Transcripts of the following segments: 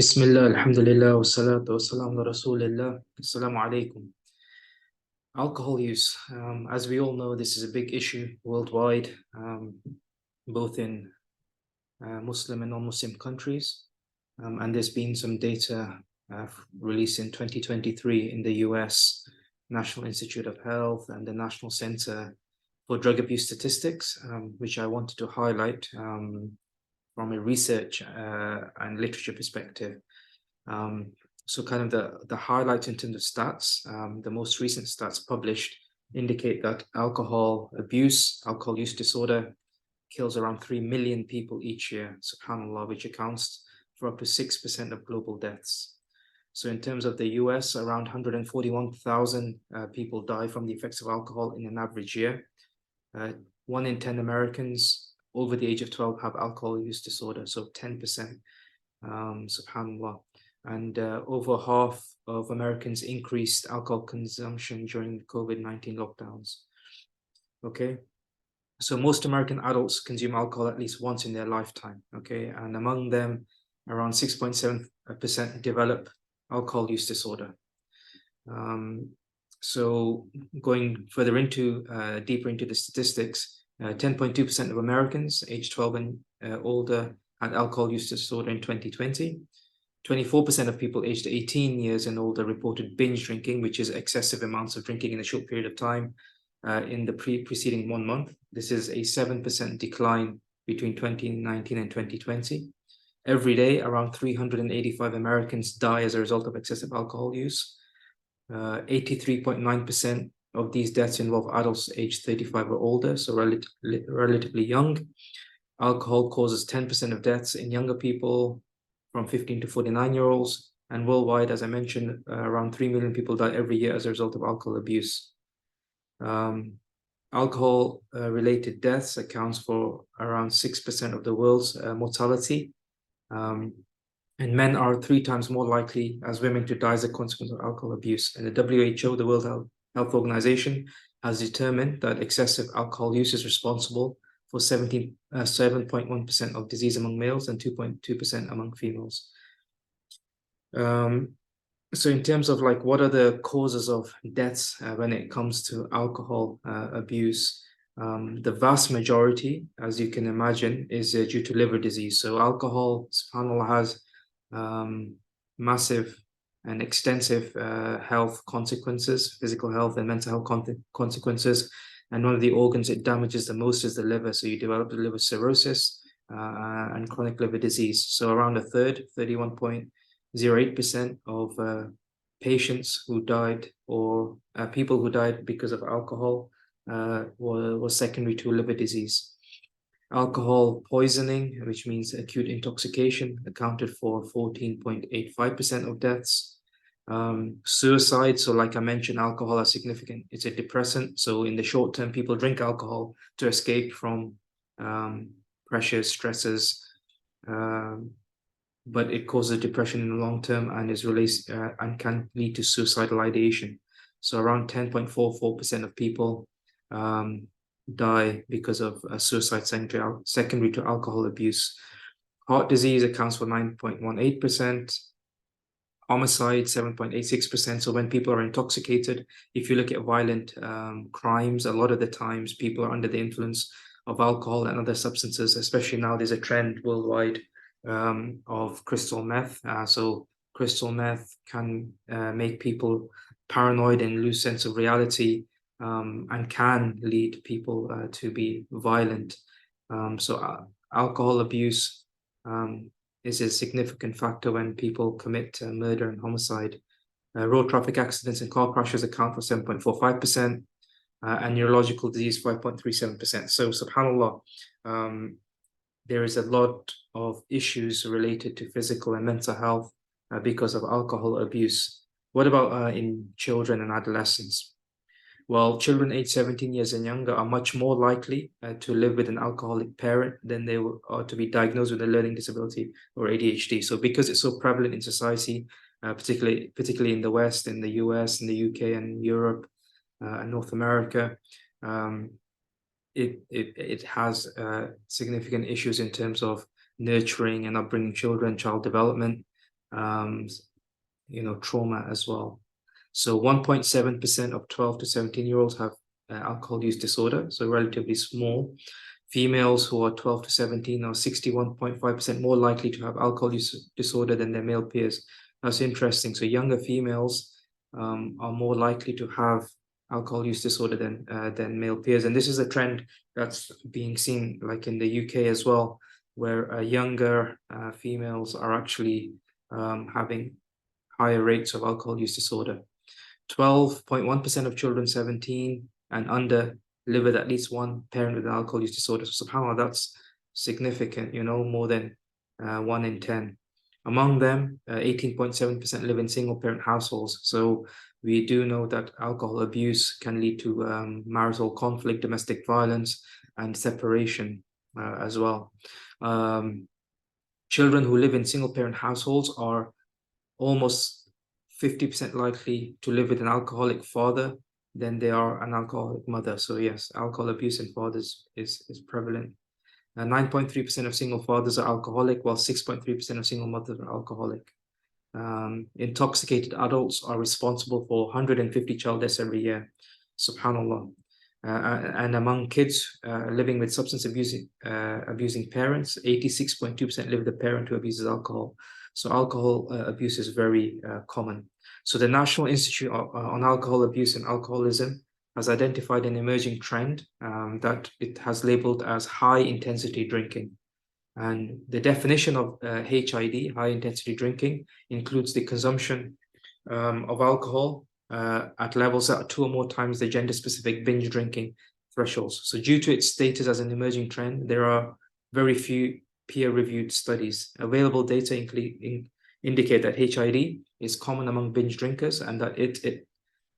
Bismillah, alhamdulillah, wassalatu wassalamu ala rasulillah. Assalamu alaikum. Alcohol use. As we all know, this is a big issue worldwide, both in Muslim and non-Muslim countries. And there's been some data released in 2023 in the US, National Institute of Health and the National Center for Drug Abuse Statistics, which I wanted to highlight from a research and literature perspective. So kind of the highlights in terms of stats, the most recent stats published indicate that alcohol abuse, alcohol use disorder kills around 3 million people each year, subhanAllah, which accounts for up to 6% of global deaths. So in terms of the US, around 141,000 people die from the effects of alcohol in an average year. 1 in 10 Americans over the age of 12 have alcohol use disorder, so 10%, subhanAllah. And over half of Americans increased alcohol consumption during COVID-19 lockdowns. Okay, so most American adults consume alcohol at least once in their lifetime. Okay, and among them, around 6.7% develop alcohol use disorder. So going further into deeper into the statistics, 10.2% of Americans aged 12 and older had alcohol use disorder in 2020. 24% of people aged 18 years and older reported binge drinking, which is excessive amounts of drinking in a short period of time in the preceding 1 month. This is a 7% decline between 2019 and 2020. Every day, around 385 Americans die as a result of excessive alcohol use. 83.9% of these deaths involve adults aged 35 or older, so relatively young. Alcohol causes 10% of deaths in younger people from 15 to 49-year-olds, and worldwide, as I mentioned, around 3 million people die every year as a result of alcohol abuse. Alcohol-related deaths accounts for around 6% of the world's mortality, and men are 3 times more likely as women to die as a consequence of alcohol abuse. And the WHO, the World Health Organization, has determined that excessive alcohol use is responsible for 7.1% of disease among males and 2.2% among females. So in terms of like what are the causes of deaths when it comes to alcohol abuse, the vast majority, as you can imagine, is due to liver disease. So alcohol, subhanAllah, has massive and extensive health consequences, physical health and mental health consequences. And one of the organs it damages the most is the liver. So you develop the liver cirrhosis and chronic liver disease. So around a third, 31.08% of patients who died or people who died because of alcohol were secondary to liver disease. Alcohol poisoning, which means acute intoxication, accounted for 14.85% of deaths. Suicide, so like I mentioned, alcohol is significant. It's a depressant. So in the short term, people drink alcohol to escape from pressures, stresses, but it causes depression in the long term and is released and can lead to suicidal ideation. So around 10.44% of people die because of suicide secondary to alcohol abuse. Heart disease accounts for 9.18%. Homicide, 7.86%. So when people are intoxicated, if you look at violent crimes, a lot of the times people are under the influence of alcohol and other substances, especially now there's a trend worldwide of crystal meth. So crystal meth can make people paranoid and lose sense of reality and can lead people to be violent. So alcohol abuse is a significant factor when people commit murder and homicide. Road traffic accidents and car crashes account for 7.45%, and neurological disease 5.37%. So subhanAllah, there is a lot of issues related to physical and mental health because of alcohol abuse. What about in children and adolescents? Well, children aged 17 years and younger are much more likely to live with an alcoholic parent than they are to be diagnosed with a learning disability or ADHD. So because it's so prevalent in society, particularly in the West, in the US, in the UK and Europe and North America, it has significant issues in terms of nurturing and upbringing children, child development. trauma as well. So 1.7% of 12 to 17-year-olds have alcohol use disorder, so relatively small. Females who are 12 to 17 are 61.5% more likely to have alcohol use disorder than their male peers. That's interesting. So younger females are more likely to have alcohol use disorder than male peers. And this is a trend that's being seen like in the UK as well, where younger females are actually having higher rates of alcohol use disorder. 12.1% of children 17 and under live with at least one parent with an alcohol use disorder. So subhanAllah, that's significant, more than 1 in 10. Among them, 18.7% live in single parent households. So we do know that alcohol abuse can lead to marital conflict, domestic violence, and separation as well. Children who live in single parent households are almost 50% likely to live with an alcoholic father than they are an alcoholic mother. So yes, alcohol abuse in fathers is prevalent. 9.3% of single fathers are alcoholic, while 6.3% of single mothers are alcoholic. Intoxicated adults are responsible for 150 child deaths every year. SubhanAllah. And among kids living with substance abusing parents, 86.2% live with a parent who abuses alcohol. So alcohol abuse is very common. So the National Institute on Alcohol Abuse and Alcoholism has identified an emerging trend that it has labeled as high intensity drinking. And the definition of HID, high intensity drinking, includes the consumption of alcohol at levels that are 2 or more times the gender-specific binge drinking thresholds. So due to its status as an emerging trend, there are very few peer-reviewed studies. Available data indicate that HID is common among binge drinkers and that it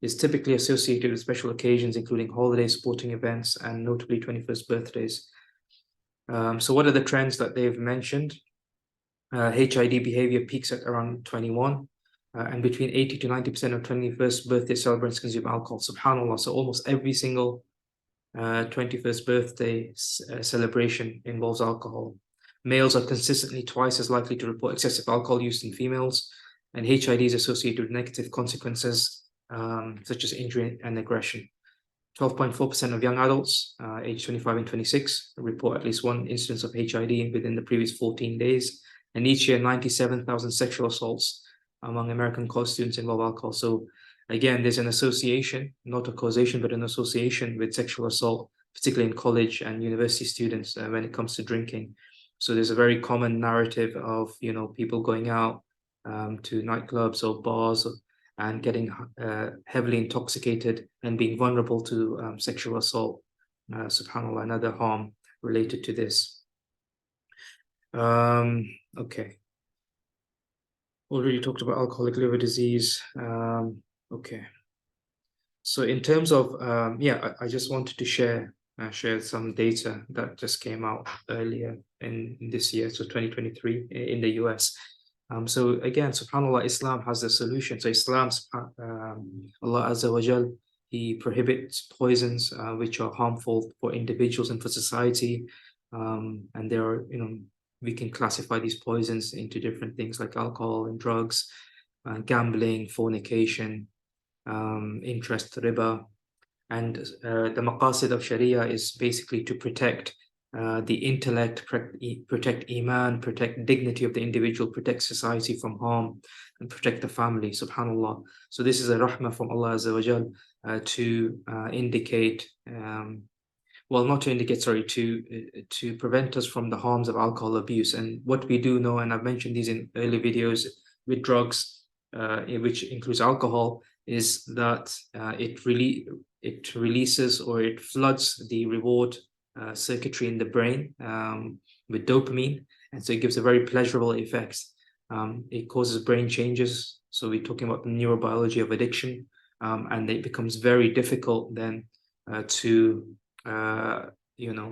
is typically associated with special occasions, including holidays, sporting events, and notably 21st birthdays. So what are the trends that they've mentioned? HID behavior peaks at around 21, and between 80 to 90% of 21st birthday celebrants consume alcohol. SubhanAllah, so almost every single 21st birthday celebration involves alcohol. Males are consistently twice as likely to report excessive alcohol use than females, and HID is associated with negative consequences such as injury and aggression. 12.4% of young adults aged 25 and 26 report at least one instance of HID within the previous 14 days. And each year, 97,000 sexual assaults among American college students involve alcohol. So again, there's an association, not a causation, but an association with sexual assault, particularly in college and university students when it comes to drinking. So there's a very common narrative of, people going out to nightclubs or bars and getting heavily intoxicated and being vulnerable to sexual assault. SubhanAllah, another harm related to this. Okay. Already talked about alcoholic liver disease. Okay. So in terms of, I just wanted to share some data that just came out earlier in this year, so 2023 in the US. So again, subhanAllah, Islam has a solution. So Islam's Allah Azza wa Jal, He prohibits poisons which are harmful for individuals and for society. And there are, we can classify these poisons into different things like alcohol and drugs, gambling, fornication, interest, riba. And the maqasid of Sharia is basically to protect the intellect, protect iman, protect dignity of the individual, protect society from harm, and protect the family, subhanAllah. So this is a rahmah from Allah Azza wa Jal to indicate, not to indicate, sorry, to prevent us from the harms of alcohol abuse. And what we do know, and I've mentioned these in early videos with drugs, which includes alcohol, is that it releases or it floods the reward circuitry in the brain with dopamine, and so it gives a very pleasurable effect. It causes brain changes, so we're talking about the neurobiology of addiction, and it becomes very difficult then to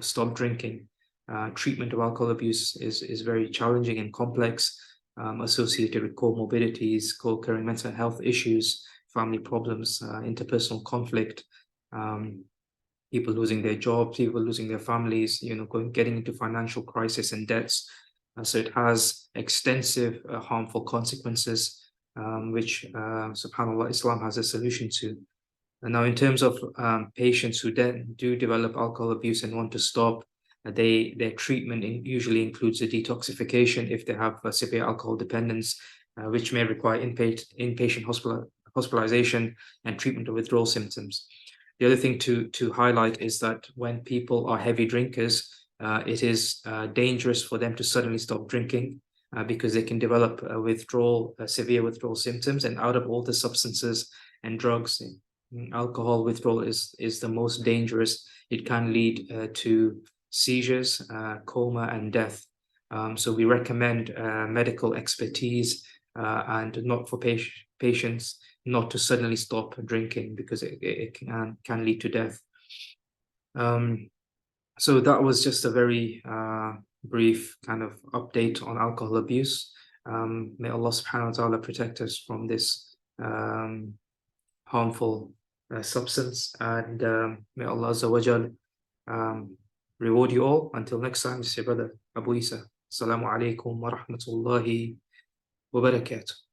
stop drinking. Treatment of alcohol abuse is very challenging and complex, associated with comorbidities, co-occurring mental health issues, family problems, interpersonal conflict, people losing their jobs, people losing their families, getting into financial crisis and debts. So it has extensive harmful consequences, which subhanAllah, Islam has a solution to. And now, in terms of patients who then do develop alcohol abuse and want to stop, their treatment usually includes a detoxification if they have a severe alcohol dependence, which may require inpatient hospitalization and treatment of withdrawal symptoms. The other thing to highlight is that when people are heavy drinkers, it is dangerous for them to suddenly stop drinking because they can develop severe withdrawal symptoms. And out of all the substances and drugs, alcohol withdrawal is the most dangerous. It can lead to seizures, coma, and death. So we recommend medical expertise and not for patients not to suddenly stop drinking because it can lead to death. So that was just a very brief kind of update on alcohol abuse. May Allah subhanahu wa ta'ala protect us from this harmful substance, and may Allah Azza wa Jal reward you all. Until next time, this is your brother Abu Isa. Assalamu alaikum wa rahmatullahi wa barakatuh.